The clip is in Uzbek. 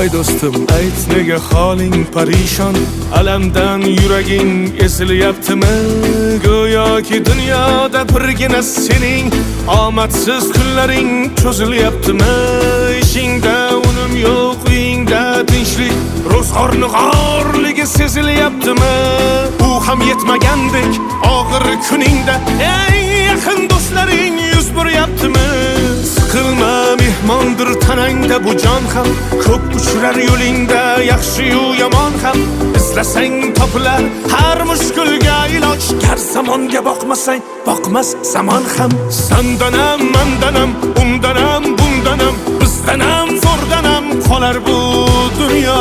Ay do'stim, ayt nega holing parishon, alamdan yuraging esilyaptimi? Go'yoki dunyoda birgina sening omadsiz kunlaring cho'zilyaptimi? Ishingda unum yo'q, uyingda tinchlik, ro'zg'orning g'orligi sezilyaptimi? U ham yetmagandek og'ir kuningda eng yaqin do'stlaring yuz buryaptimi? Siqilma, mehmondir tanangda bu jon ham, ko'p uchrar yo'lingda yaxshi-yu yomon ham. Izlasang topilar har mushkulga iloj, gar zamonga boqmasang boqmas zamon ham. Sandanam, mandanam, undanam, bundanam, bizdanam, zo'rdanam qolar bu dunyo.